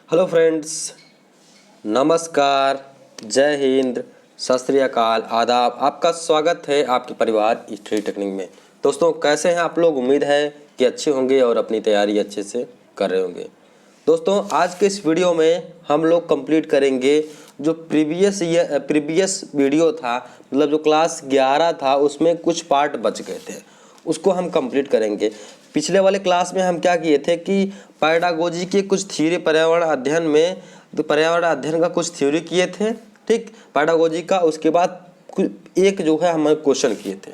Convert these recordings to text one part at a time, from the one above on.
Hello friends, नमस्कार, जय हिंद, सत श्री अकाल, आदाब। आपका स्वागत है आपके परिवार स्टडी टेक्निक में। दोस्तों कैसे हैं आप लोग? उम्मीद है कि अच्छे होंगे और अपनी तैयारी अच्छे से कर रहे होंगे। दोस्तों आज के इस वीडियो में हम लोग कंप्लीट करेंगे जो प्रीवियस वीडियो था, मतलब जो क्लास 11 था उसमें कुछ पार्ट बच गए थे, उसको हम कंप्लीट करेंगे। पिछले वाले क्लास में हम क्या किए थे कि पैडागोजी के कुछ थ्योरी, पर्यावरण अध्ययन में तो पर्यावरण अध्ययन का कुछ थ्योरी किए थे, ठीक, पैडागोजी का। उसके बाद एक जो है हम क्वेश्चन किए थे।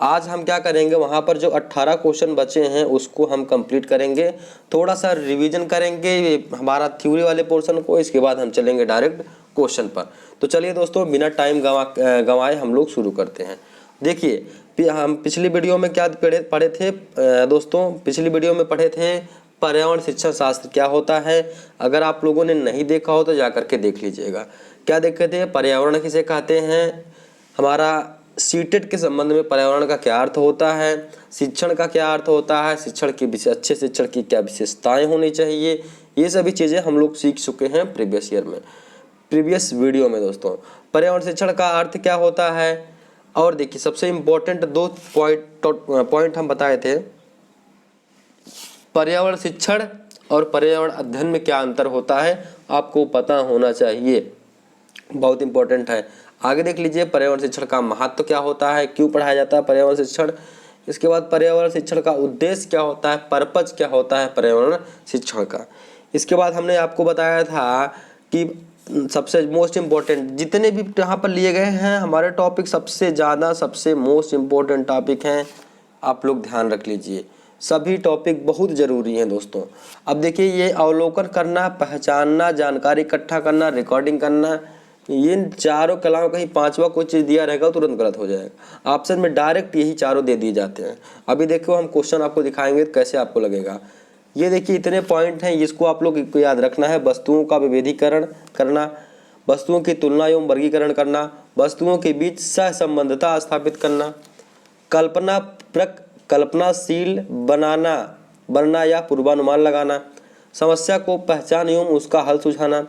आज हम क्या करेंगे, वहाँ पर जो 18 क्वेश्चन बचे हैं उसको हम कंप्लीट करेंगे, थोड़ा सा रिवीजन करेंगे हमारा थ्योरी वाले पोर्शन को। इसके बाद हम चलेंगे डायरेक्ट क्वेश्चन पर। तो चलिए दोस्तों, बिना टाइम गंवाए हम लोग शुरू करते हैं। देखिए, हम पिछली वीडियो में क्या पढ़े थे दोस्तों? पिछली वीडियो में पढ़े थे पर्यावरण शिक्षण शास्त्र क्या होता है। अगर आप लोगों ने नहीं देखा हो तो जा करके देख लीजिएगा। क्या देखे थे? पर्यावरण किसे कहते हैं, हमारा सीटेट के संबंध में पर्यावरण का क्या अर्थ होता है, शिक्षण का क्या अर्थ होता है, शिक्षण की अच्छे शिक्षण की क्या विशेषताएं होनी चाहिए, ये सभी चीज़ें हम लोग सीख चुके हैं प्रीवियस वीडियो में। दोस्तों पर्यावरण शिक्षण का अर्थ क्या होता है, और देखिए सबसे इम्पोर्टेंट दो पॉइंट हम बताए थे। पर्यावरण शिक्षण और पर्यावरण अध्ययन में क्या अंतर होता है आपको पता होना चाहिए, बहुत इंपॉर्टेंट है। आगे देख लीजिए, पर्यावरण शिक्षण का महत्व क्या होता है, क्यों पढ़ाया जाता है पर्यावरण शिक्षण। इसके बाद पर्यावरण शिक्षण का उद्देश्य क्या होता है, पर्पज क्या होता है पर्यावरण शिक्षण का। इसके बाद हमने आपको बताया था कि सबसे मोस्ट इम्पोर्टेंट जितने भी यहाँ पर लिए गए हैं हमारे टॉपिक, सबसे ज़्यादा सबसे मोस्ट इम्पोर्टेंट टॉपिक हैं, आप लोग ध्यान रख लीजिए। सभी टॉपिक बहुत ज़रूरी हैं दोस्तों। अब देखिए, ये अवलोकन करना, पहचानना, जानकारी इकट्ठा करना, रिकॉर्डिंग करना, ये चारों के अलावा कहीं पांचवा कोई चीज़ दिया रहेगा तुरंत गलत हो जाएगा। ऑप्शन में डायरेक्ट यही चारों दे दिए जाते हैं। अभी देखो हम क्वेश्चन आपको दिखाएंगे तो कैसे आपको लगेगा। ये देखिए इतने पॉइंट हैं, इसको आप लोग को याद रखना है। वस्तुओं का विभेदीकरण करना, वस्तुओं की तुलना एवं वर्गीकरण करना, वस्तुओं के बीच सहसंबंधता स्थापित करना, कल्पनाशील बनना या पूर्वानुमान लगाना, समस्या को पहचान एवं उसका हल सुझाना,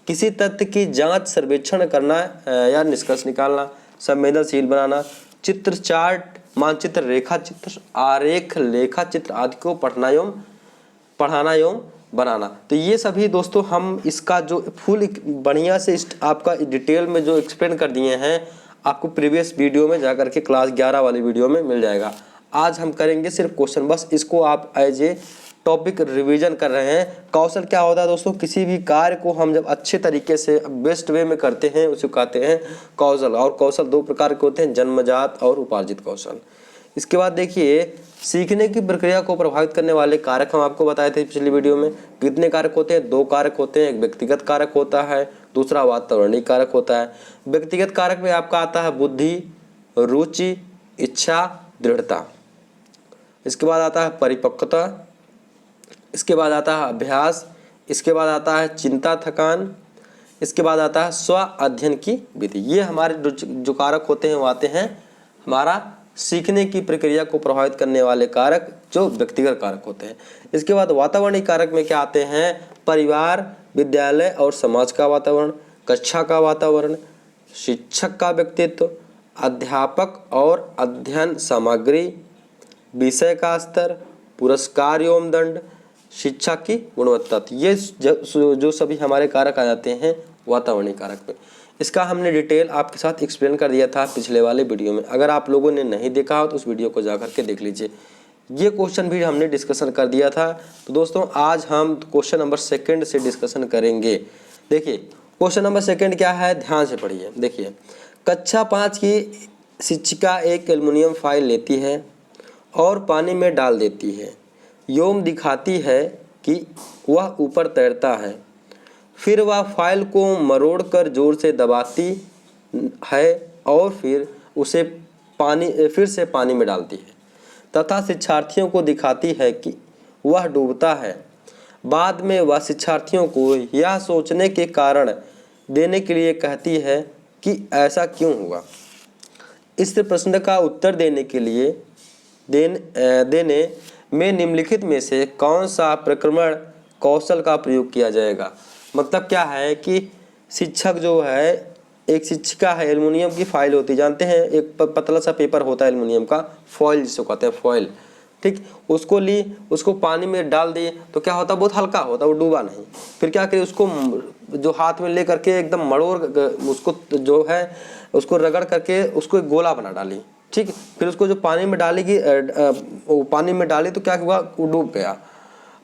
किसी तथ्य की जांच सर्वेक्षण करना या निष्कर्ष निकालना, संवेदनशील बनाना, चित्र, चार्ट, मानचित्र, रेखा चित्र, आरेख, लेखा चित्र आदि को पढ़ाना एवं बनाना। तो ये सभी दोस्तों हम इसका जो फुल बढ़िया से आपका डिटेल में जो एक्सप्लेन कर दिए हैं, आपको प्रीवियस वीडियो में जाकर के क्लास 11 वाली वीडियो में मिल जाएगा। आज हम करेंगे सिर्फ क्वेश्चन, बस इसको आप एज ए टॉपिक रिवीजन कर रहे हैं। कौशल क्या होता है दोस्तों? किसी भी कार्य को हम जब अच्छे तरीके से बेस्ट वे में करते हैं उसे कहते हैं कौशल। और कौशल दो प्रकार के होते हैं, जन्मजात और उपार्जित कौशल। इसके बाद देखिए, सीखने की प्रक्रिया को प्रभावित करने वाले कारक हम आपको बताए थे पिछली वीडियो में। कितने कारक होते हैं? दो कारक होते हैं। एक व्यक्तिगत कारक होता है, दूसरा वातावरणीय कारक होता है। व्यक्तिगत कारक में आपका आता है बुद्धि, रुचि, इच्छा, दृढ़ता। इसके बाद आता है परिपक्वता, इसके बाद आता है अभ्यास, इसके बाद आता है चिंता, थकान, इसके बाद आता है स्व अध्ययन की विधि। ये हमारे जो कारक होते हैं वो आते हैं हमारा सीखने की प्रक्रिया को प्रभावित करने वाले कारक, जो व्यक्तिगत कारक होते हैं। इसके बाद वातावरणीय कारक में क्या आते हैं? परिवार, विद्यालय और समाज का वातावरण, कक्षा का वातावरण, शिक्षक का व्यक्तित्व, अध्यापक और अध्ययन सामग्री, विषय का स्तर, पुरस्कार एवं दंड, शिक्षा की गुणवत्ता। ये जो सभी हमारे कारक आ जाते हैं वातावरणीय कारक में। इसका हमने डिटेल आपके साथ एक्सप्लेन कर दिया था पिछले वाले वीडियो में। अगर आप लोगों ने नहीं देखा हो तो उस वीडियो को जाकर के देख लीजिए। ये क्वेश्चन भी हमने डिस्कशन कर दिया था। तो दोस्तों आज हम क्वेश्चन नंबर 2 से डिस्कशन करेंगे। देखिए क्वेश्चन नंबर 2 क्या है, ध्यान से पढ़िए। देखिए, कक्षा 5 की शिक्षिका एक एल्युमिनियम फाइल लेती है और पानी में डाल देती है, एवं दिखाती है कि वह ऊपर तैरता है। फिर वह फाइल को मरोड़कर जोर से दबाती है और फिर से पानी में डालती है तथा शिक्षार्थियों को दिखाती है कि वह डूबता है। बाद में वह शिक्षार्थियों को यह सोचने के कारण देने के लिए कहती है कि ऐसा क्यों हुआ। इस प्रश्न का उत्तर देने में निम्नलिखित में से कौन सा प्रक्रमण कौशल का प्रयोग किया जाएगा। मतलब क्या है कि शिक्षक जो है, एक शिक्षिका है, एल्युमिनियम की फाइल होती है, जानते हैं एक पतला सा पेपर होता है एल्युमिनियम का, फॉइल जिसको कहते हैं फॉइल, ठीक। उसको ली, उसको पानी में डाल दिए तो क्या होता है, बहुत हल्का होता है, वो डूबा नहीं। फिर क्या करिए, उसको जो हाथ में ले करके एकदम मड़ोड़, उसको जो है उसको रगड़ करके उसको एक गोला बना डाली, ठीक। फिर उसको जो पानी में डालेगी, पानी में डाली तो क्या हुआ, वो डूब गया।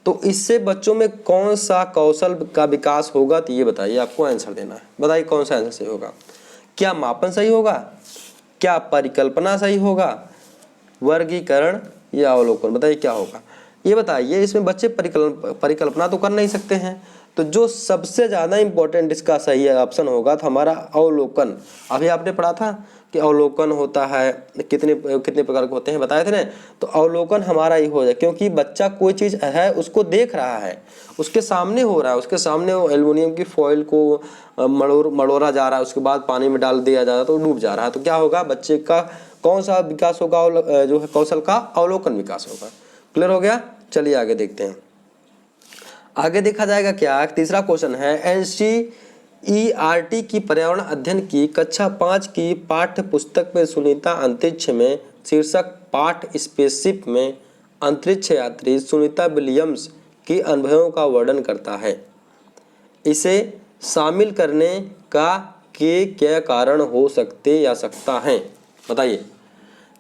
तो इससे बच्चों में कौन सा कौशल का विकास होगा, तो ये बताइए, आपको आंसर देना है। बताइए कौन सा आंसर सही होगा। क्या मापन सही होगा, क्या परिकल्पना सही होगा, वर्गीकरण या अवलोकन? बताइए क्या होगा, ये बताइए। इसमें बच्चे परिकल्पना तो कर नहीं सकते हैं, तो जो सबसे ज़्यादा इंपॉर्टेंट इसका सही ऑप्शन होगा तो हमारा अवलोकन। अभी आपने पढ़ा था कि अवलोकन होता है, कितने कितने प्रकार के होते हैं, बताए थे ना। तो अवलोकन हमारा ही हो जाए, क्योंकि बच्चा कोई चीज़ है उसको देख रहा है, उसके सामने हो रहा है, उसके सामने वो एल्युमिनियम की फॉइल को मड़ोरा जा रहा है, उसके बाद पानी में डाल दिया जा रहा है तो डूब जा रहा है। तो क्या होगा, बच्चे का कौन सा विकास होगा, जो है कौशल का अवलोकन विकास होगा। क्लियर हो गया। चलिए आगे देखते हैं। आगे देखा जाएगा क्या, तीसरा क्वेश्चन है, एनसीईआरटी की पर्यावरण अध्ययन की कक्षा 5 की पाठ्य पुस्तक में सुनीता अंतरिक्ष में शीर्षक पाठ स्पेसशिप में अंतरिक्ष यात्री सुनीता विलियम्स की अनुभवों का वर्णन करता है। इसे शामिल करने का क्या कारण हो सकते या सकता है? बताइए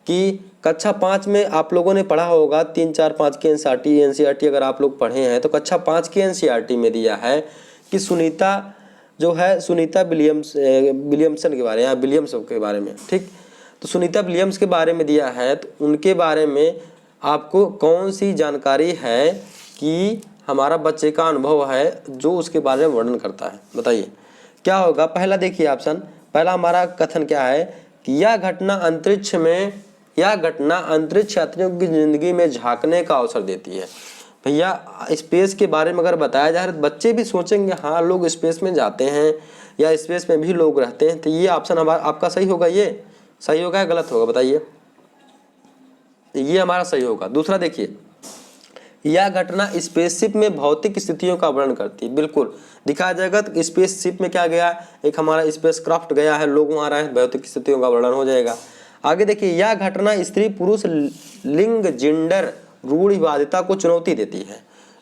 कि कक्षा 5 में आप लोगों ने पढ़ा होगा, 3, 4, 5 की एनसीईआरटी अगर आप लोग पढ़े हैं तो कक्षा 5 की एनसीईआरटी में दिया है कि सुनीता जो है, सुनीता विलियम्सन के बारे में, या विलियम्स के बारे में, ठीक। तो सुनीता विलियम्स के बारे में दिया है, तो उनके बारे में आपको कौन सी जानकारी है कि हमारा बच्चे का अनुभव है जो उसके बारे में वर्णन करता है? बताइए क्या होगा। पहला देखिए ऑप्शन, पहला हमारा कथन क्या है कि यह घटना अंतरिक्ष यात्रियों की जिंदगी में झांकने का अवसर देती है। भैया स्पेस के बारे में अगर बताया जाए तो बच्चे भी सोचेंगे, हाँ लोग स्पेस में जाते हैं या स्पेस में भी लोग रहते हैं। तो ये ऑप्शन हमारा आपका सही होगा। ये सही होगा या गलत होगा, बताइए। ये हमारा सही होगा। दूसरा देखिए, यह घटना स्पेसशिप में भौतिक स्थितियों का वर्णन करती है। बिल्कुल दिखाया जाएगा। तो स्पेसशिप में क्या गया, एक हमारा स्पेस क्राफ्ट गया है, लोग वहाँ रहे हैं, भौतिक स्थितियों का वर्णन हो जाएगा। आगे देखिए, यह घटना स्त्री पुरुष लिंग जेंडर रूढ़िवादिता को चुनौती देती है।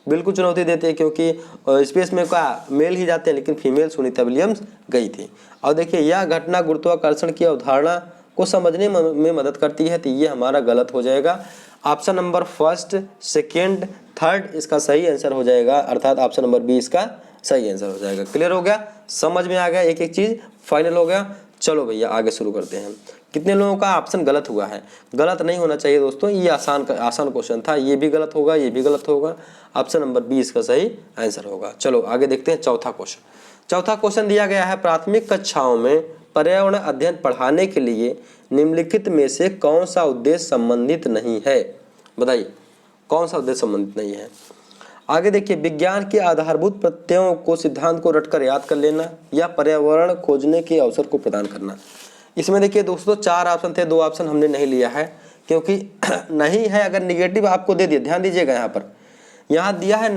बिल्कुल चुनौती देती है, क्योंकि स्पेस में क्या मेल ही जाते हैं, लेकिन फीमेल सुनीता विलियम्स गई थी। और देखिए, यह घटना गुरुत्वाकर्षण की अवधारणा को समझने में मदद करती है। तो ये हमारा गलत हो जाएगा। Option number first, second, third इसका सही आंसर हो जाएगा, अर्थात ऑप्शन नंबर बी इसका सही आंसर हो जाएगा। क्लियर हो गया, समझ में आ गया, एक एक चीज फाइनल हो गया। चलो भैया आगे शुरू करते हैं। कितने लोगों का ऑप्शन गलत हुआ है? गलत नहीं होना चाहिए दोस्तों, ये आसान क्वेश्चन था। ये भी गलत होगा, ये भी गलत होगा। ऑप्शन नंबर बी इसका सही आंसर होगा। चलो आगे देखते हैं चौथा क्वेश्चन। चौथा क्वेश्चन दिया गया है, प्राथमिक कक्षाओं में पर्यावरण अध्ययन पढ़ाने के लिए निम्नलिखित में से कौन सा उद्देश्य संबंधित नहीं है? बताइए कौन सा उद्देश्य संबंधित नहीं है। आगे देखिए, विज्ञान के आधारभूत प्रत्ययों को सिद्धांत को रटकर याद कर लेना या पर्यावरण खोजने के अवसर को प्रदान करना। इसमें देखिए दोस्तों 4 ऑप्शन थे, 2 ऑप्शन हमने नहीं लिया है, क्योंकि नहीं है। अगर निगेटिव आपको दे दिया, ध्यान दीजिएगा, यहाँ दिया है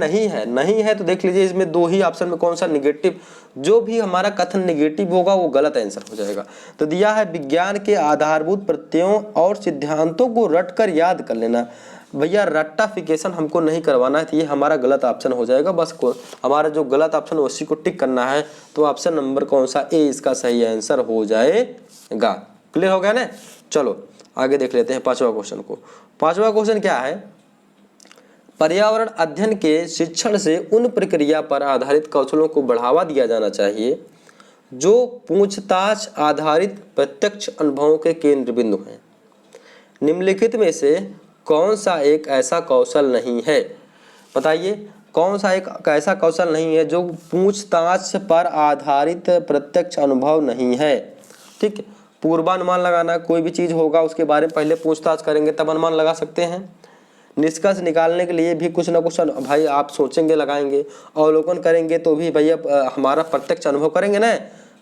नहीं है तो देख लीजिए इसमें 2 ही ऑप्शन में कौन सा निगेटिव, जो भी हमारा कथन निगेटिव होगा वो गलत आंसर हो जाएगा। तो दिया है विज्ञान के आधारभूत प्रत्ययों और सिद्धांतों को रटकर याद कर लेना। भैया रट्टाफिकेशन हमको नहीं करवाना है, तो ये हमारा गलत ऑप्शन हो जाएगा। बस हमारा जो गलत ऑप्शन उसी को टिक करना है। तो ऑप्शन नंबर कौन सा, ए इसका सही आंसर हो जाएगा। क्लियर हो गया ना। चलो आगे देख लेते हैं 5वां क्वेश्चन को। 5वां क्वेश्चन क्या है, पर्यावरण अध्ययन के शिक्षण से उन प्रक्रिया पर आधारित कौशलों को बढ़ावा दिया जाना चाहिए जो पूछताछ आधारित प्रत्यक्ष अनुभवों के केंद्र बिंदु हैं। निम्नलिखित में से कौन सा एक ऐसा कौशल नहीं है? बताइए कौन सा एक ऐसा कौशल नहीं है जो पूछताछ पर आधारित प्रत्यक्ष अनुभव नहीं है। ठीक, पूर्वानुमान लगाना, कोई भी चीज होगा उसके बारे में पहले पूछताछ करेंगे तब अनुमान लगा सकते हैं। निष्कर्ष निकालने के लिए भी कुछ ना कुछ भाई आप सोचेंगे, लगाएंगे। अवलोकन करेंगे तो भी भैया हमारा प्रत्यक्ष अनुभव करेंगे ना,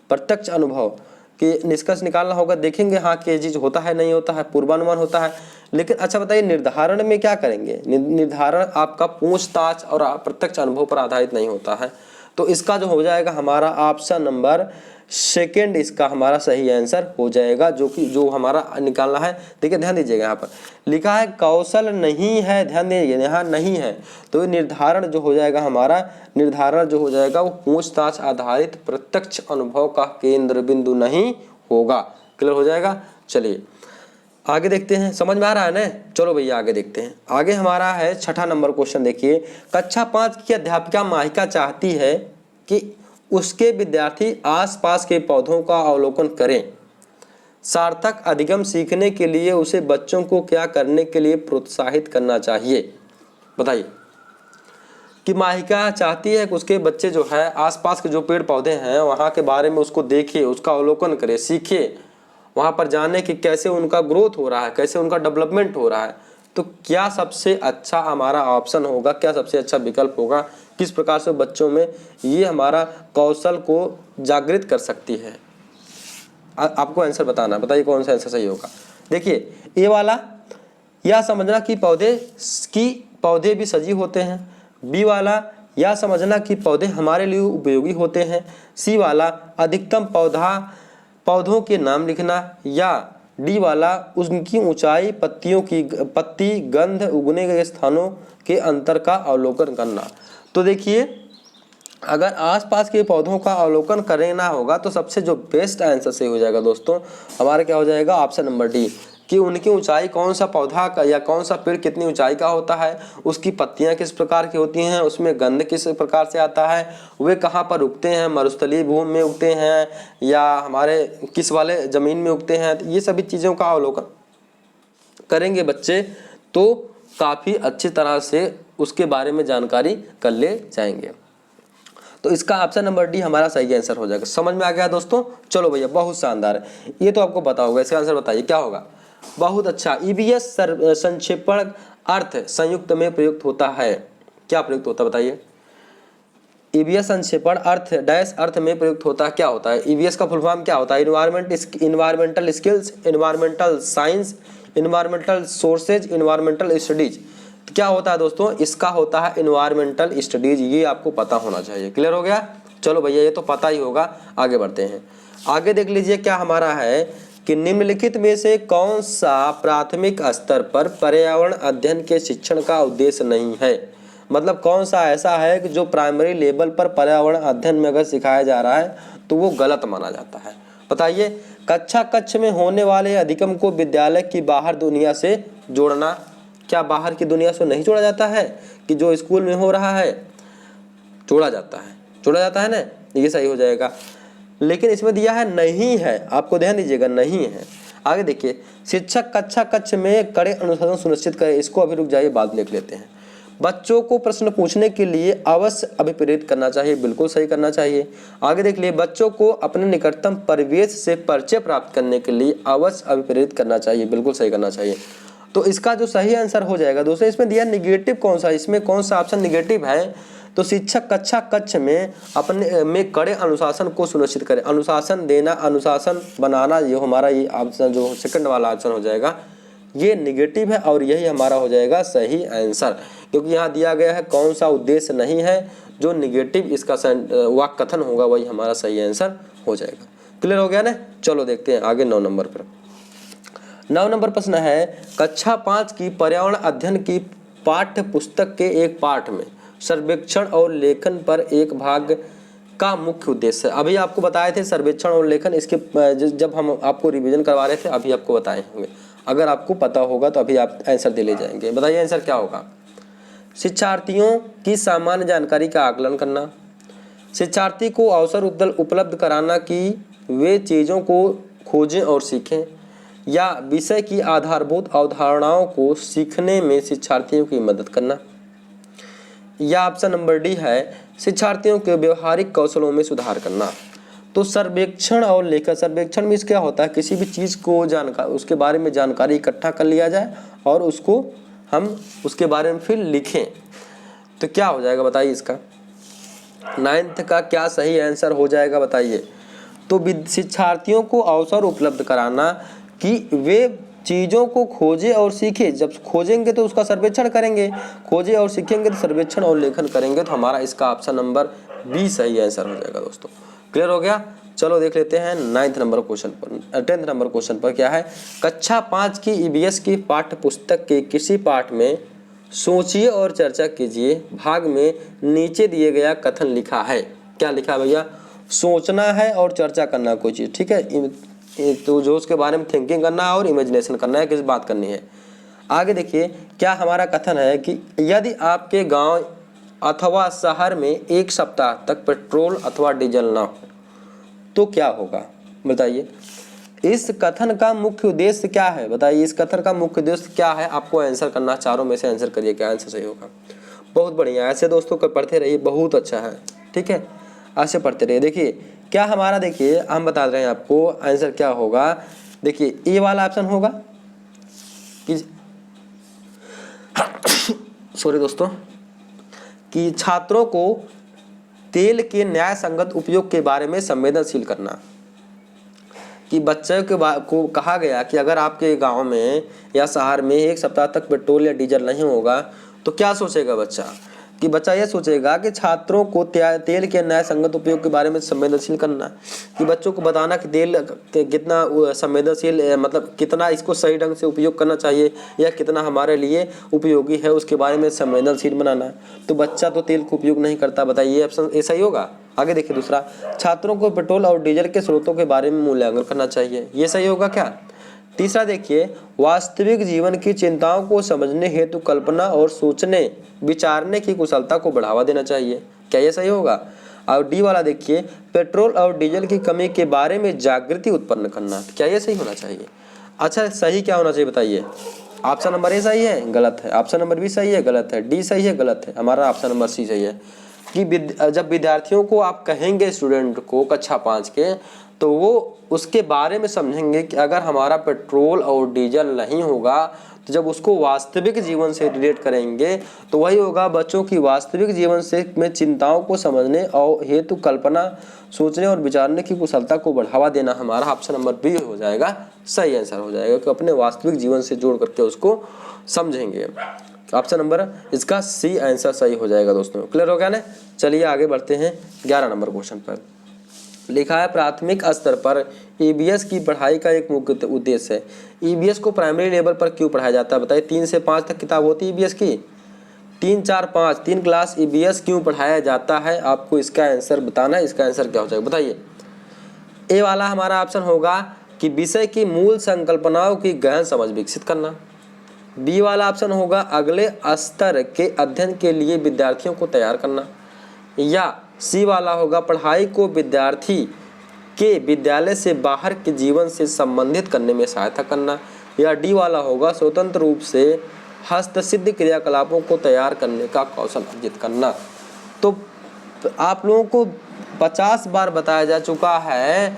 प्रत्यक्ष अनुभव। कि निष्कर्ष निकालना होगा, देखेंगे हाँ कि ये चीज़ होता है नहीं होता है, पूर्वानुमान होता है। लेकिन अच्छा बताइए निर्धारण में क्या करेंगे? निर्धारण आपका पूछताछ और प्रत्यक्ष अनुभव पर आधारित नहीं होता है। तो इसका जो हो जाएगा हमारा ऑप्शन नंबर सेकेंड इसका हमारा सही आंसर हो जाएगा, जो हमारा निकालना है। देखिए ध्यान दीजिएगा, यहाँ पर लिखा है कौशल नहीं है, ध्यान दीजिए यहाँ नहीं है, तो ये निर्धारण जो हो जाएगा हमारा, निर्धारण जो हो जाएगा वो पूछताछ आधारित प्रत्यक्ष अनुभव का केंद्र बिंदु नहीं होगा। क्लियर हो जाएगा। चलिए आगे देखते हैं, समझ में आ रहा है ना? चलो भैया आगे देखते हैं। आगे हमारा है 6ठा नंबर क्वेश्चन। देखिए कक्षा 5 की अध्यापिका माहिका चाहती है कि उसके विद्यार्थी आसपास के पौधों का अवलोकन करें। सार्थक अधिगम सीखने के लिए उसे बच्चों को क्या करने के लिए प्रोत्साहित करना चाहिए? बताइए। कि माहिका चाहती है कि उसके बच्चे जो है आसपास के जो पेड़ पौधे हैं वहाँ के बारे में उसको देखे, उसका अवलोकन करे, सीखे, वहाँ पर जाने कि कैसे उनका ग्रोथ हो रहा है, कैसे उनका डेवलपमेंट हो रहा है। तो क्या सबसे अच्छा हमारा ऑप्शन होगा, क्या सबसे अच्छा विकल्प होगा, किस प्रकार से बच्चों में ये हमारा कौशल को जागृत कर सकती है? आपको आंसर बताना, बताइए कौन सा आंसर सही होगा। देखिए ए वाला, यह समझना कि पौधे भी सजीव होते हैं। बी वाला, यह समझना कि पौधे हमारे लिए उपयोगी होते हैं। सी वाला, अधिकतम पौधों के नाम लिखना। या डी वाला, उनकी ऊंचाई, पत्ती, गंध, उगने के स्थानों के अंतर का अवलोकन करना। तो देखिए अगर आसपास के पौधों का अवलोकन करना होगा तो सबसे जो बेस्ट आंसर सही हो जाएगा दोस्तों हमारा क्या हो जाएगा, ऑप्शन नंबर डी, कि उनकी ऊंचाई, कौन सा पौधा का या कौन सा पेड़ कितनी ऊंचाई का होता है, उसकी पत्तियां किस प्रकार की होती हैं, उसमें गंध किस प्रकार से आता है, वे कहाँ पर उगते हैं, मरुस्थलीय भूमि में उगते हैं या हमारे किस वाले ज़मीन में उगते हैं, ये सभी चीज़ों का अवलोकन करेंगे बच्चे तो काफ़ी अच्छी तरह से उसके बारे में जानकारी कर ले जाएंगे। तो इसका ऑप्शन नंबर डी हमारा सही आंसर हो जाएगा। समझ में आ गया दोस्तों? चलो भैया बहुत शानदार है, ये तो आपको पता होगा। इसका आंसर बताइए क्या होगा? बहुत अच्छा, ईवीएस संक्षेपण अर्थ संयुक्त में प्रयुक्त होता है। क्या प्रयुक्त होता है बताइए? ईवीएस संक्षेपण अर्थ डैश अर्थ में प्रयुक्त होता है। क्या होता है? ईवीएस का फुल फॉर्म क्या होता है? Environmental skills, environmental science, environmental sources, environmental studies. क्या होता है दोस्तों? इसका होता है इन्वायरमेंटल स्टडीज। ये आपको पता होना चाहिए। क्लियर हो गया? चलो भैया ये तो पता ही होगा। आगे बढ़ते हैं। आगे देख लीजिए क्या हमारा है कि निम्नलिखित में से कौन सा प्राथमिक स्तर पर पर्यावरण अध्ययन के शिक्षण का उद्देश्य नहीं है? मतलब कौन सा ऐसा है कि जो प्राइमरी लेवल पर पर्यावरण अध्ययन में अगर सिखाया जा रहा है तो वो गलत माना जाता है? बताइए। कक्ष में होने वाले अधिगम को विद्यालय की बाहर दुनिया से जोड़ना। क्या बाहर की दुनिया से नहीं जोड़ा जाता है कि जो स्कूल में हो रहा है? जोड़ा जाता है ना, ये सही हो जाएगा। लेकिन इसमें दिया है नहीं है, आपको ध्यान दीजिएगा नहीं है। आगे देखिए, शिक्षक कक्ष में कड़े अनुशासन सुनिश्चित करे। इसको अभी रुक जाइए, बाद में लिख लेते हैं। बच्चों को प्रश्न पूछने के लिए अवश्य अभिप्रेरित करना चाहिए। बिल्कुल सही करना चाहिए। आगे देख लिए, बच्चों को अपने निकटतम परिवेश से परिचय प्राप्त करने के लिए अवश्य अभिप्रेरित करना चाहिए। बिल्कुल सही करना चाहिए। तो इसका जो सही आंसर हो जाएगा दोस्तों, इसमें दिया निगेटिव कौन सा, इसमें कौन सा ऑप्शन निगेटिव है? तो शिक्षक कक्ष में अपने में कड़े अनुशासन को सुनिश्चित करें। अनुशासन देना, अनुशासन बनाना, ये हमारा ये ऑप्शन जो सेकंड वाला ऑप्शन हो जाएगा ये निगेटिव है और यही हमारा हो जाएगा सही आंसर, क्योंकि यहाँ दिया गया है कौन सा उद्देश्य नहीं है। जो निगेटिव इसका वाक्य कथन होगा वही हमारा सही आंसर हो जाएगा। क्लियर हो गया ना? चलो देखते हैं आगे 9 नंबर पर। 9 नंबर प्रश्न है, कक्षा 5 की पर्यावरण अध्ययन की पाठ्य पुस्तक के एक पाठ में सर्वेक्षण और लेखन पर एक भाग का मुख्य उद्देश्य। अभी आपको बताए थे सर्वेक्षण और लेखन, इसके जब हम आपको रिवीजन करवा रहे थे अभी आपको बताए होंगे। अगर आपको पता होगा तो अभी आप आंसर दे ले जाएंगे। बताइए आंसर क्या होगा? शिक्षार्थियों की सामान्य जानकारी का आकलन करना, शिक्षार्थी को अवसर उपलब्ध कराना कि वे चीज़ों को खोजें और सीखें, या विषय की आधारभूत अवधारणाओं को सीखने में शिक्षार्थियों की मदद करना, या ऑप्शन नंबर डी है शिक्षार्थियों के व्यवहारिक कौशलों में सुधार करना। तो सर्वेक्षण और लेखन, सर्वेक्षण में क्या होता है? किसी भी चीज़ को उसके बारे में जानकारी इकट्ठा कर लिया जाए और उसको हम उसके बारे में फिर लिखें। तो क्या हो जाएगा बताइए? इसका 9th का क्या सही आंसर हो जाएगा बताइए? तो शिक्षार्थियों को अवसर उपलब्ध कराना कि वे चीज़ों को खोजें और सीखें। जब खोजेंगे तो उसका सर्वेक्षण करेंगे, खोजें और सीखेंगे तो सर्वेक्षण और लेखन करेंगे। तो हमारा इसका ऑप्शन नंबर बी सही आंसर हो जाएगा दोस्तों। क्लियर हो गया। चलो देख लेते हैं 10th नंबर क्वेश्चन पर क्या है। कक्षा 5 की ईवीएस की पाठ्य पुस्तक के किसी पाठ में सोचिए और चर्चा कीजिए भाग में नीचे दिए गया कथन लिखा है। क्या लिखा है भैया? सोचना है और चर्चा करना कोई चीज़, ठीक है, तो जो उसके बारे में थिंकिंग करना है और इमेजिनेशन करना है, किस बात करनी है। आगे देखिए क्या हमारा कथन है कि यदि आपके गांव अथवा शहर में एक सप्ताह तक पेट्रोल अथवा डीजल ना हो तो क्या होगा, बताइए। इस कथन का मुख्य उद्देश्य क्या है, बताइए। इस कथन का मुख्य उद्देश्य क्या है, आपको आंसर करना। चारों में से आंसर करिए, क्या आंसर सही होगा। बहुत बढ़िया, ऐसे दोस्तों को पढ़ते रहिए, बहुत अच्छा है, ठीक है, ऐसे पढ़ते रहिए। देखिए क्या हमारा, देखिए हम बता रहे हैं आपको आंसर क्या होगा। देखिए ए वाला ऑप्शन होगा कि सॉरी दोस्तों, कि छात्रों को तेल के न्याय संगत उपयोग के बारे में संवेदनशील करना। कि बच्चे को कहा गया कि अगर आपके गांव में या शहर में एक सप्ताह तक पेट्रोल या डीजल नहीं होगा तो क्या सोचेगा बच्चा, कि बच्चा ये सोचेगा कि छात्रों को तेल के न्याय संगत उपयोग के बारे में संवेदनशील करना, कि बच्चों को बताना कि तेल कितना संवेदनशील, मतलब कितना इसको सही ढंग से उपयोग करना चाहिए या कितना हमारे लिए उपयोगी है, उसके बारे में संवेदनशील बनाना। तो बच्चा तो तेल का उपयोग नहीं करता, बताइए ऑप्शन ए सही होगा। आगे देखिए दूसरा, छात्रों को पेट्रोल और डीजल के स्रोतों के बारे में मूल्यांकन करना चाहिए, ये सही होगा क्या। तीसरा देखिए, वास्तविक जीवन की चिंताओं को समझने हेतु कल्पना और सोचने विचारने की कुशलता को बढ़ावा देना चाहिए, क्या ये सही होगा। और डी वाला देखिए, पेट्रोल और डीजल की कमी के बारे में जागृति उत्पन्न करना, क्या ये सही होना चाहिए। अच्छा सही क्या होना चाहिए बताइए। ऑप्शन नंबर ए सही है, गलत है। ऑप्शन नंबर बी सही है, गलत है। डी सही है, गलत है। हमारा ऑप्शन नंबर सी सही है कि जब विद्यार्थियों को आप कहेंगे, स्टूडेंट को कक्षा 5 के, तो वो उसके बारे में समझेंगे कि अगर हमारा पेट्रोल और डीजल नहीं होगा, तो जब उसको वास्तविक जीवन से रिलेट करेंगे तो वही होगा बच्चों की वास्तविक जीवन से में चिंताओं को समझने और हेतु कल्पना सोचने और विचारने की कुशलता को बढ़ावा देना। हमारा ऑप्शन नंबर बी हो जाएगा, सही आंसर हो जाएगा, कि अपने वास्तविक जीवन से जोड़ करके उसको समझेंगे। ऑप्शन नंबर इसका सी आंसर सही हो जाएगा दोस्तों। क्लियर हो गया ना। चलिए आगे बढ़ते हैं 11 नंबर क्वेश्चन पर। लिखा है प्राथमिक स्तर पर ईबीएस की पढ़ाई का एक मुख्य उद्देश्य है। ईबीएस को प्राइमरी लेवल पर क्यों पढ़ाया जाता है, बताइए। 3 से 5 तक किताब होती है ईबीएस की, 3, 4, 5 3 क्लास ईबीएस क्यों पढ़ाया जाता है, आपको इसका आंसर बताना है। इसका आंसर क्या हो जाएगा बताइए। ए वाला हमारा ऑप्शन होगा कि विषय की मूल संकल्पनाओं की गहन समझ विकसित करना। बी वाला ऑप्शन होगा अगले स्तर के अध्ययन के लिए विद्यार्थियों को तैयार करना। या सी वाला होगा पढ़ाई को विद्यार्थी के विद्यालय से बाहर के जीवन से संबंधित करने में सहायता करना। या डी वाला होगा स्वतंत्र रूप से हस्तसिद्ध क्रियाकलापों को तैयार करने का कौशल अर्जित करना। तो आप लोगों को 50 बार बताया जा चुका है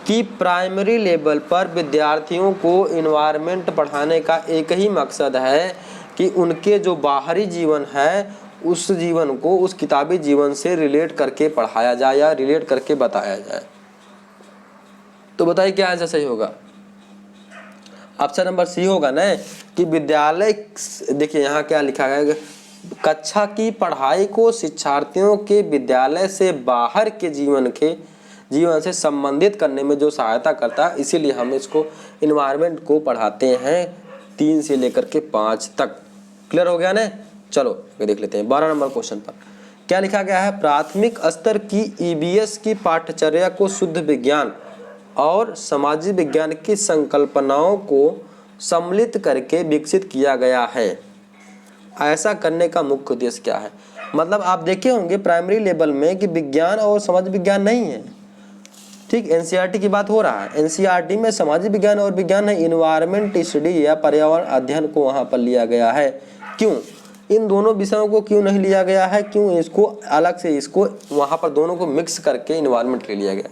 कि प्राइमरी लेवल पर विद्यार्थियों को इन्वायरमेंट पढ़ाने का एक ही मकसद है कि उनके जो बाहरी जीवन है उस जीवन को उस किताबी जीवन से रिलेट करके पढ़ाया जाए या रिलेट करके बताया जाए। तो बताइए क्या आंसर सही होगा। ऑप्शन नंबर सी होगा ना, कि विद्यालय, देखिए यहाँ क्या लिखा है, कक्षा की पढ़ाई को शिक्षार्थियों के विद्यालय से बाहर के जीवन से संबंधित करने में जो सहायता करता है, इसीलिए हम इसको इन्वायरमेंट को पढ़ाते हैं 3 से लेकर के 5 तक। क्लियर हो गया ना। चलो देख लेते हैं 12 नंबर क्वेश्चन पर क्या लिखा गया है। प्राथमिक स्तर की ईबीएस की पाठ्यचर्या को शुद्ध विज्ञान और सामाजिक विज्ञान की संकल्पनाओं को सम्मिलित करके विकसित किया गया है। ऐसा करने का मुख्य उद्देश्य क्या है। मतलब आप देखे होंगे प्राइमरी लेवल में कि विज्ञान और समाज विज्ञान नहीं है, ठीक, एनसीईआरटी की बात हो रहा है। एनसीईआरटी में सामाजिक विज्ञान और विज्ञान है, इन्वायरमेंट स्टडी या पर्यावरण अध्ययन को वहाँ पर लिया गया है। क्यों इन दोनों विषयों को क्यों नहीं लिया गया है, क्यों इसको अलग से, इसको वहाँ पर दोनों को मिक्स करके इन्वायरमेंट ले लिया गया,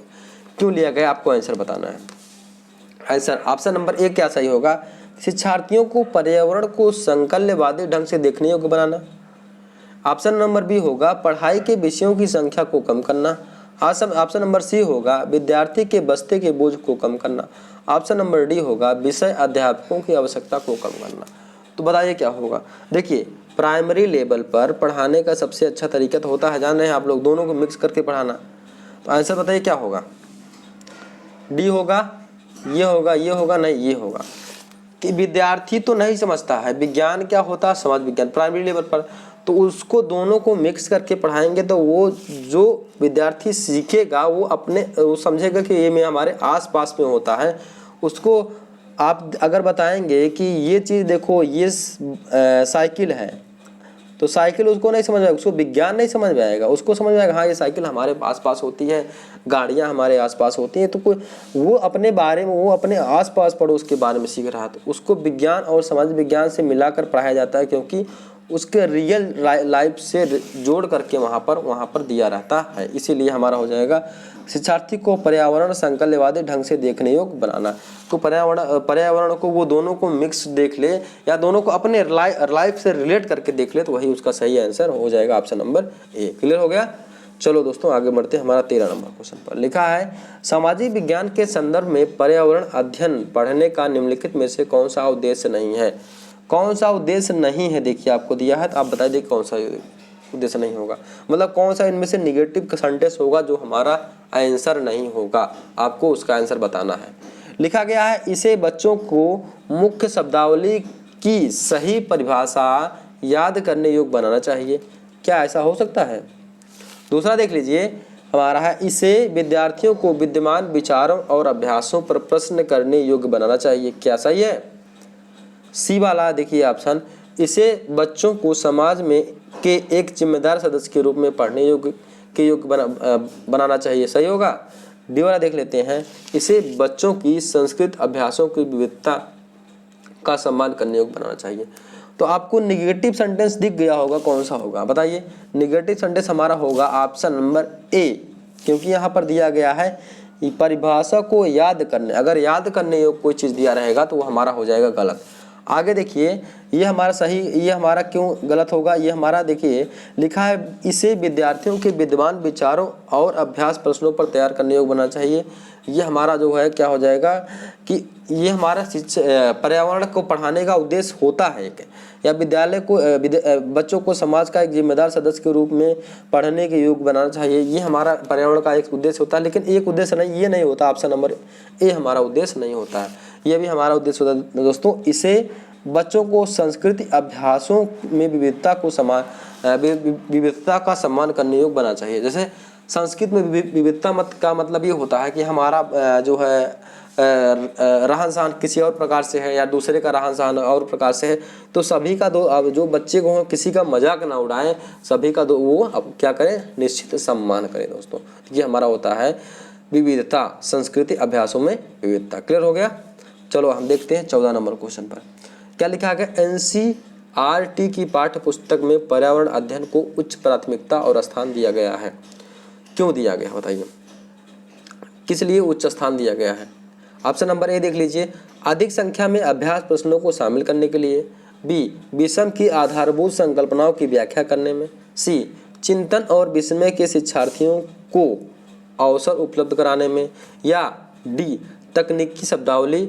क्यों लिया गया, आपको आंसर बताना है। आंसर ऑप्शन नंबर ए क्या सही होगा। शिक्षार्थियों को पर्यावरण को संकल्यवादी ढंग से देखने योग्य बनाना। ऑप्शन नंबर बी होगा पढ़ाई के विषयों की संख्या को कम करना। ऑप्शन नंबर सी होगा विद्यार्थी के बस्ते के बोझ को कम करना। ऑप्शन नंबर डी होगा विषय अध्यापकों की आवश्यकता को कम करना। तो बताइए क्या होगा। देखिए प्राइमरी लेवल पर पढ़ाने का सबसे अच्छा तरीका तो होता है, जान रहे हैं आप लोग, दोनों को मिक्स करके पढ़ाना। तो आंसर बताइए क्या होगा। डी होगा, ये होगा, ये होगा, नहीं ये होगा। कि विद्यार्थी तो नहीं समझता है विज्ञान क्या होता है, समाज विज्ञान प्राइमरी लेवल पर, तो उसको दोनों को मिक्स करके पढ़ाएंगे तो वो जो विद्यार्थी सीखेगा वो समझेगा कि ये में हमारे आसपास में होता है। उसको आप अगर बताएंगे कि ये चीज़ देखो ये साइकिल है, तो साइकिल उसको नहीं समझ में आएगा, उसको विज्ञान नहीं समझ में आएगा, उसको समझ में आएगा हाँ ये साइकिल हमारे आसपास होती है, गाड़ियाँ हमारे आसपास होती हैं। तो कोई वो अपने बारे में, वो अपने आसपास पड़ोस के बारे में सीख रहा, तो उसको विज्ञान और समाज विज्ञान से मिलाकर पढ़ाया जाता है, क्योंकि उसके रियल लाइफ से जोड़ करके वहाँ पर दिया रहता है। इसीलिए हमारा हो जाएगा शिक्षार्थी को पर्यावरण संकल्यवादी ढंग से देखने योग्य बनाना। तो पर्यावरण को वो दोनों को मिक्स देख ले या दोनों को अपने लाइफ से रिलेट करके देख ले, तो वही उसका सही आंसर हो जाएगा ऑप्शन नंबर ए। क्लियर हो गया। चलो दोस्तों आगे बढ़ते हैं। हमारा 13 नंबर क्वेश्चन पर लिखा है सामाजिक विज्ञान के संदर्भ में पर्यावरण अध्ययन पढ़ने का निम्नलिखित में से कौन सा उद्देश्य नहीं है। कौन सा उद्देश्य नहीं है, देखिए आपको दिया है तो आप बता दीजिए कौन सा उद्देश्य नहीं होगा, मतलब कौन सा इनमें से निगेटिव सेंटेंस होगा जो हमारा आंसर नहीं होगा, आपको उसका आंसर बताना है। लिखा गया है इसे बच्चों को मुख्य शब्दावली की सही परिभाषा याद करने योग्य बनाना चाहिए। क्या ऐसा हो सकता है। दूसरा देख लीजिए हमारा है इसे विद्यार्थियों को विद्यमान विचारों और अभ्यासों पर प्रश्न करने योग्य बनाना चाहिए। क्या सही है। सी वाला देखिए ऑप्शन, इसे बच्चों को समाज में के एक जिम्मेदार सदस्य के रूप में पढ़ने योग्य बनाना चाहिए। सही होगा। डी वाला देख लेते हैं, इसे बच्चों की संस्कृत अभ्यासों की विविधता का सम्मान करने योग्य बनाना चाहिए। तो आपको निगेटिव सेंटेंस दिख गया होगा, कौन सा होगा बताइए। निगेटिव सेंटेंस हमारा होगा ऑप्शन नंबर ए, क्योंकि यहाँ पर दिया गया है परिभाषा को याद करने, अगर याद करने योग्य कोई चीज़ दिया रहेगा तो वो हमारा हो जाएगा गलत। आगे देखिए ये हमारा सही, ये हमारा क्यों गलत होगा। ये हमारा देखिए लिखा है इसे विद्यार्थियों के विद्वान विचारों और अभ्यास प्रश्नों पर तैयार करने योग्य बनाना चाहिए। ये हमारा जो है क्या हो जाएगा कि ये हमारा पर्यावरण को पढ़ाने का उद्देश्य होता है या विद्यालय को बच्चों को समाज का एक जिम्मेदार सदस्य के रूप में पढ़ने के योग्य बनाना चाहिए। ये हमारा पर्यावरण का एक उद्देश्य होता है, लेकिन एक उद्देश्य नहीं, ये नहीं होता। ऑप्शन नंबर ए हमारा उद्देश्य नहीं होता है, ये भी हमारा उद्देश्य होता है दोस्तों। इसे बच्चों को संस्कृति अभ्यासों में विविधता का सम्मान करने योग्य बनाना चाहिए। जैसे संस्कृत में विविधता का मतलब ये होता है कि हमारा जो है रहन सहन किसी और प्रकार से है या दूसरे का रहन सहन और प्रकार से है, तो सभी का जो बच्चे को किसी का मजाक ना उड़ाएं, सभी का वो अब क्या करें, निश्चित सम्मान करें दोस्तों। ये हमारा होता है विविधता, संस्कृति अभ्यासों में विविधता। क्लियर हो गया। चलो हम देखते हैं 14 नंबर क्वेश्चन पर क्या लिखा गया। NCERT की पाठ्य पुस्तक में पर्यावरण अध्ययन को उच्च प्राथमिकता और स्थान दिया गया है। क्यों दिया गया बताइए, किस लिए उच्च स्थान दिया गया है। ऑप्शन नंबर ए देख लीजिए, अधिक संख्या में अभ्यास प्रश्नों को शामिल करने के लिए। बी, विषम की आधारभूत संकल्पनाओं की व्याख्या करने में। सी, चिंतन और विस्मय के शिक्षार्थियों को अवसर उपलब्ध कराने में। या डी, तकनीकी शब्दावली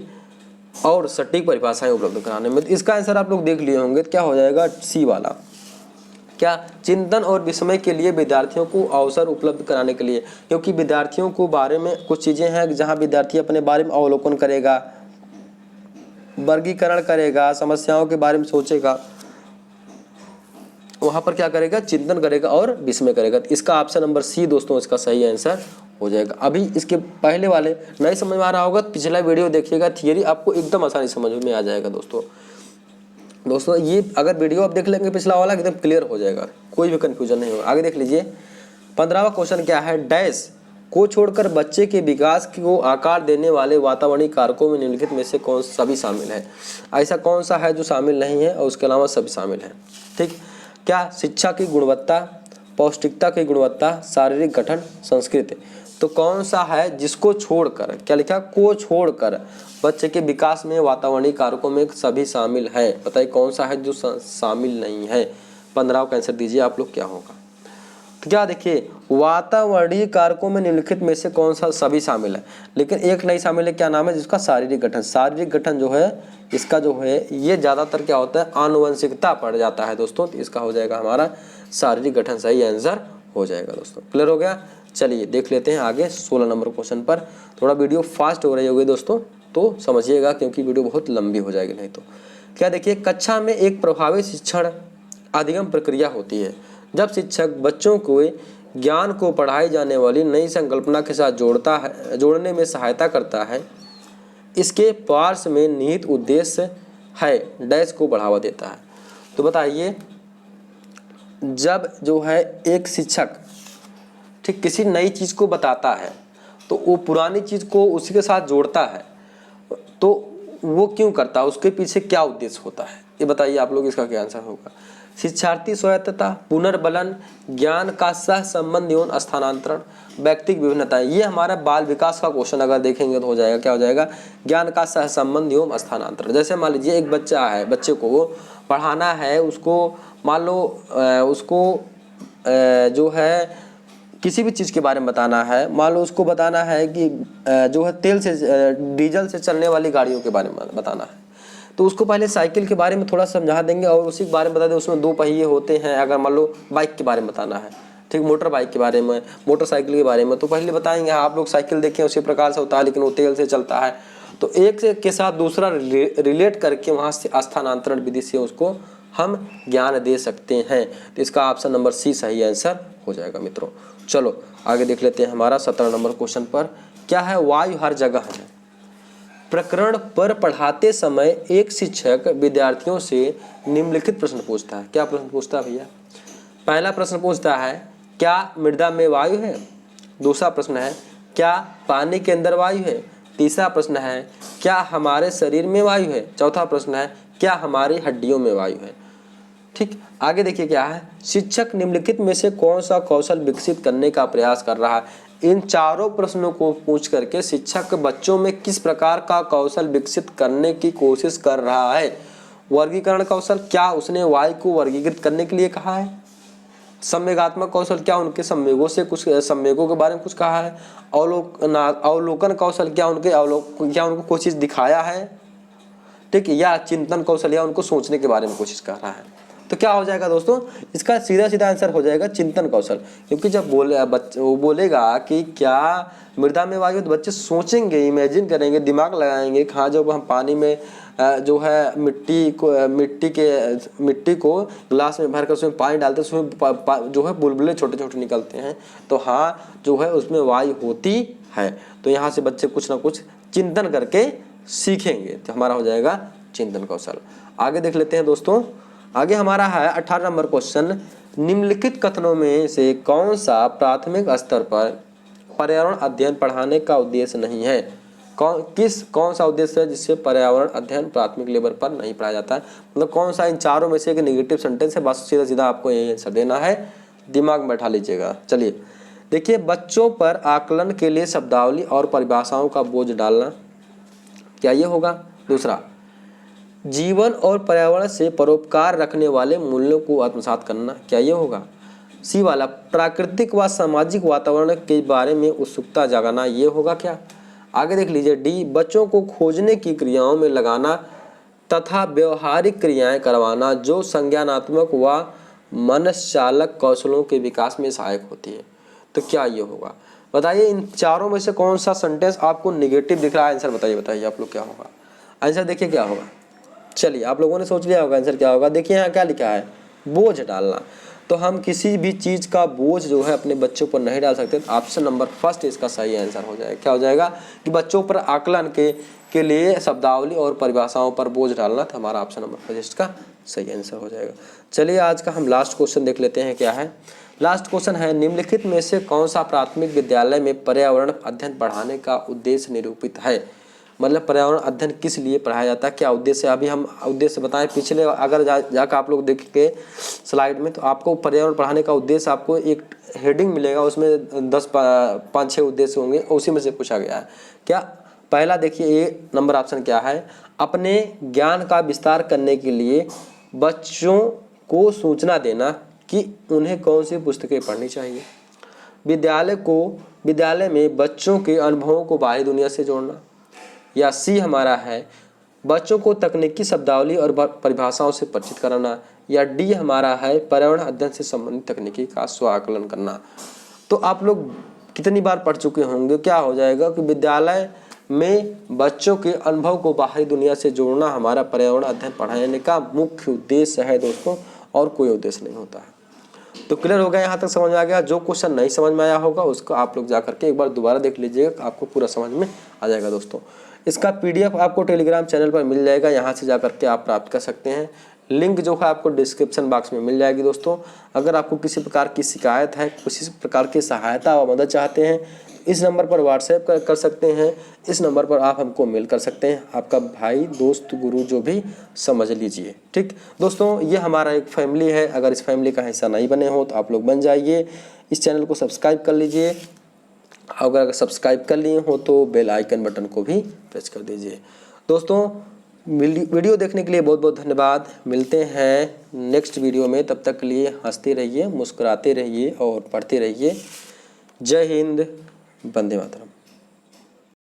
और सटीक परिभाषाएं उपलब्ध कराने में। इसका आंसर आप लोग देख लिए होंगे, क्या हो जाएगा सी वाला। क्या, चिंतन और विस्मय के लिए विद्यार्थियों को अवसर उपलब्ध कराने के लिए, क्योंकि विद्यार्थियों को बारे में कुछ चीज़ें हैं जहां विद्यार्थी अपने बारे में अवलोकन करेगा, वर्गीकरण करेगा, समस्याओं के बारे में सोचेगा, वहां पर क्या करेगा, चिंतन करेगा और विस्मय करेगा। तो इसका ऑप्शन नंबर सी दोस्तों इसका सही आंसर हो जाएगा। अभी इसके पहले वाले नहीं समझ में आ रहा होगा, पिछला वीडियो देखिएगा, थियरी आपको एकदम आसानी समझ में आ जाएगा दोस्तों। ये अगर वीडियो आप देख लेंगे पिछला वाला एकदम क्लियर हो जाएगा, कोई भी कंफ्यूजन नहीं होगा। आगे देख लीजिए 15वां क्वेश्चन क्या है। डैश को छोड़कर बच्चे के विकास को आकार देने वाले वातावरणीय कारकों में निम्नलिखित में से कौन सभी शामिल है। ऐसा कौन सा है जो शामिल नहीं है और उसके अलावा सभी शामिल है। ठीक, क्या, शिक्षा की गुणवत्ता, पौष्टिकता की गुणवत्ता, शारीरिक गठन, संस्कृति। तो कौन सा है जिसको छोड़कर, क्या लिखा, को छोड़कर बच्चे के विकास में वातावरणीय कारकों में सभी शामिल है। बताइए कौन सा है जो शामिल नहीं है। 15 का आंसर दीजिए आप लोग, क्या होगा। तो क्या देखिए, वातावरणीय कारकों में निम्नलिखित में से कौन सा सभी शामिल है, लेकिन एक नहीं शामिल है, क्या नाम है, जिसका शारीरिक गठन। शारीरिक गठन जो है इसका जो है ये ज़्यादातर क्या होता है, आनुवंशिकता पड़ जाता है दोस्तों। तो इसका हो जाएगा हमारा शारीरिक गठन सही आंसर हो जाएगा दोस्तों। क्लियर हो गया। चलिए देख लेते हैं आगे 16 नंबर क्वेश्चन पर। थोड़ा वीडियो फास्ट हो रही होगी दोस्तों, तो समझिएगा क्योंकि वीडियो बहुत लंबी हो जाएगी नहीं तो। क्या देखिए, कक्षा में एक प्रभावी शिक्षण अधिगम प्रक्रिया होती है जब शिक्षक बच्चों को ज्ञान को पढ़ाई जाने वाली नई संकल्पना के साथ जोड़ने में सहायता करता है। इसके पार्श्व में निहित उद्देश्य है डैश को बढ़ावा देता है। तो बताइए, जब जो है एक शिक्षक ठीक किसी नई चीज़ को बताता है तो वो पुरानी चीज़ को उसी के साथ जोड़ता है, तो वो क्यों करता है, उसके पीछे क्या उद्देश्य होता है, ये बताइए आप लोग, इसका क्या आंसर होगा। शिक्षार्थी स्वायत्तता, पुनर्बलन, ज्ञान का सह संबंध एवं स्थानांतरण, व्यक्तिगत विभिन्नता। ये हमारा बाल विकास का क्वेश्चन अगर देखेंगे तो हो जाएगा, क्या हो जाएगा, ज्ञान का सह संबंध एवं स्थानांतरण। जैसे मान लीजिए एक बच्चा है, बच्चे को वो पढ़ाना है, उसको मान लो उसको जो है किसी भी चीज़ के बारे में बताना है। मान लो उसको बताना है कि जो है तेल से डीजल से चलने वाली गाड़ियों के बारे में बताना है, तो उसको पहले साइकिल के बारे में थोड़ा समझा देंगे और उसी के बारे में बता दें उसमें 2 पहिए होते हैं। अगर मान लो बाइक के बारे में बताना है, ठीक, मोटर बाइक के बारे में, मोटरसाइकिल के बारे में, तो पहले बताएंगे आप लोग साइकिल देखें उसी प्रकार से होता है लेकिन वो तेल से चलता है। तो एक से के साथ दूसरा रिलेट करके वहाँ से स्थानांतरण विधि से उसको हम ज्ञान दे सकते हैं। तो इसका ऑप्शन नंबर सी सही आंसर हो जाएगा मित्रों। चलो आगे देख लेते हैं हमारा 17 नंबर क्वेश्चन पर। क्या है, वायु हर जगह है। प्रकरण पर पढ़ाते समय एक शिक्षक विद्यार्थियों से निम्नलिखित प्रश्न पूछता है। क्या प्रश्न पूछता है भैया? पहला प्रश्न पूछता है, क्या मृदा में वायु है। दूसरा प्रश्न है, क्या पानी के अंदर वायु है। तीसरा प्रश्न है, क्या हमारे शरीर में वायु है। चौथा प्रश्न है, क्या हमारी हड्डियों में वायु है। ठीक, आगे देखिए क्या है, शिक्षक निम्नलिखित में से कौन सा कौशल विकसित करने का प्रयास कर रहा है। इन चारों प्रश्नों को पूछ करके शिक्षक बच्चों में किस प्रकार का कौशल विकसित करने की कोशिश कर रहा है। वर्गीकरण कौशल, क्या उसने वायु को वर्गीकृत करने के लिए कहा है। संवेगात्मक कौशल, क्या उनके संवेगों से कुछ संवेगों के बारे में कुछ कहा है। अवलोकन कौशल, क्या उनको कोई चीज दिखाया है, ठीक, या चिंतन कौशल, या उनको सोचने के बारे में कोशिश कर रहा है। तो क्या हो जाएगा दोस्तों, इसका सीधा सीधा आंसर हो जाएगा चिंतन कौशल। क्योंकि जब वो बोलेगा कि क्या मृदा में वायु, तो बच्चे सोचेंगे, इमेजिन करेंगे, दिमाग लगाएंगे। हाँ, जब हम पानी में जो है मिट्टी को ग्लास में भरकर उसमें पानी डालते हैं, उसमें जो है बुलबुले छोटे छोटे निकलते हैं, तो हाँ जो है उसमें वायु होती है। तो यहाँ से बच्चे कुछ ना कुछ चिंतन करके सीखेंगे, तो हमारा हो जाएगा चिंतन कौशल। आगे देख लेते हैं दोस्तों, आगे हमारा है 18 नंबर क्वेश्चन। निम्नलिखित कथनों में से कौन सा प्राथमिक स्तर पर पर्यावरण अध्ययन पढ़ाने का उद्देश्य नहीं है। कौन सा उद्देश्य है जिससे पर्यावरण अध्ययन प्राथमिक लेवल पर नहीं पढ़ाया जाता है। मतलब कौन सा इन चारों में से एक नेगेटिव सेंटेंस है, बस सीधा सीधा आपको यही आंसर देना है, दिमाग में बैठा लीजिएगा। चलिए देखिए, बच्चों पर आकलन के लिए शब्दावली और परिभाषाओं का बोझ डालना, क्या ये होगा। दूसरा, जीवन और पर्यावरण से परोपकार रखने वाले मूल्यों को आत्मसात करना, क्या ये होगा। सी वाला, प्राकृतिक व सामाजिक वातावरण के बारे में उत्सुकता जगाना, ये होगा क्या। आगे देख लीजिए, डी, बच्चों को खोजने की क्रियाओं में लगाना तथा व्यवहारिक क्रियाएं करवाना जो संज्ञानात्मक व मनश्चालक कौशलों के विकास में सहायक होती है। तो क्या ये होगा, बताइए इन चारों में से कौन सा सेंटेंस आपको निगेटिव दिख रहा है। आंसर बताइए आप लोग क्या होगा। आंसर देखिए क्या होगा। चलिए आप लोगों ने सोच लिया होगा आंसर क्या होगा। देखिए यहाँ क्या लिखा है, बोझ डालना। तो हम किसी भी चीज़ का बोझ जो है अपने बच्चों पर नहीं डाल सकते। तो ऑप्शन नंबर फर्स्ट इसका सही आंसर हो जाएगा। क्या हो जाएगा कि बच्चों पर आकलन के लिए शब्दावली और परिभाषाओं पर बोझ डालना, तो हमारा ऑप्शन नंबर फर्स्ट इसका सही आंसर हो जाएगा। चलिए आज का हम लास्ट क्वेश्चन देख लेते हैं। क्या है लास्ट क्वेश्चन है, निम्नलिखित में से कौन सा प्राथमिक विद्यालय में पर्यावरण अध्ययन पढ़ाने का उद्देश्य निरूपित है। मतलब पर्यावरण अध्ययन किस लिए पढ़ाया जाता है, क्या उद्देश्य। अभी हम उद्देश्य बताएं, पिछले अगर जाकर आप लोग देखेंगे स्लाइड में, तो आपको पर्यावरण पढ़ाने का उद्देश्य आपको एक हेडिंग मिलेगा, उसमें 5-6 उद्देश्य होंगे, उसी में से पूछा गया है। क्या पहला देखिए, ए नंबर ऑप्शन क्या है, अपने ज्ञान का विस्तार करने के लिए बच्चों को सूचना देना, कि उन्हें कौन सी पुस्तकें पढ़नी चाहिए। विद्यालय में बच्चों के अनुभवों को बाहरी दुनिया से जोड़ना। या सी हमारा है बच्चों को तकनीकी शब्दावली और परिभाषाओं से परिचित कराना। या डी हमारा है पर्यावरण अध्ययन से संबंधित तकनीकी का स्व आकलन करना। तो आप लोग कितनी बार पढ़ चुके होंगे, क्या हो जाएगा कि विद्यालय में बच्चों के अनुभव को बाहरी दुनिया से जोड़ना हमारा पर्यावरण अध्ययन पढ़ाने का मुख्य उद्देश्य है दोस्तों, और कोई उद्देश्य नहीं होता है। तो क्लियर हो गया, यहाँ तक समझ में आ गया। जो क्वेश्चन नहीं समझ में आया होगा उसको आप लोग जा करके एक बार दोबारा देख लीजिएगा, आपको पूरा समझ में आ जाएगा दोस्तों। इसका PDF आपको टेलीग्राम चैनल पर मिल जाएगा, यहाँ से जा करके आप प्राप्त कर सकते हैं। लिंक जो है आपको डिस्क्रिप्शन बॉक्स में मिल जाएगी दोस्तों। अगर आपको किसी प्रकार की शिकायत है, किसी प्रकार की सहायता व मदद चाहते हैं, इस नंबर पर व्हाट्सएप कर सकते हैं, इस नंबर पर आप हमको मेल कर सकते हैं। आपका भाई, दोस्त, गुरु जो भी समझ लीजिए। ठीक दोस्तों, ये हमारा एक फैमिली है। अगर इस फैमिली का हिस्सा नहीं बने हो तो आप लोग बन जाइए। इस चैनल को सब्सक्राइब कर लीजिए। अगर सब्सक्राइब कर लिए हो तो बेल आइकन बटन को भी प्रेस कर दीजिए। दोस्तों, वीडियो देखने के लिए बहुत बहुत धन्यवाद। मिलते हैं नेक्स्ट वीडियो में, तब तक के लिए हंसते रहिए, मुस्कुराते रहिए और पढ़ते रहिए। जय हिंद, वंदे मातरम।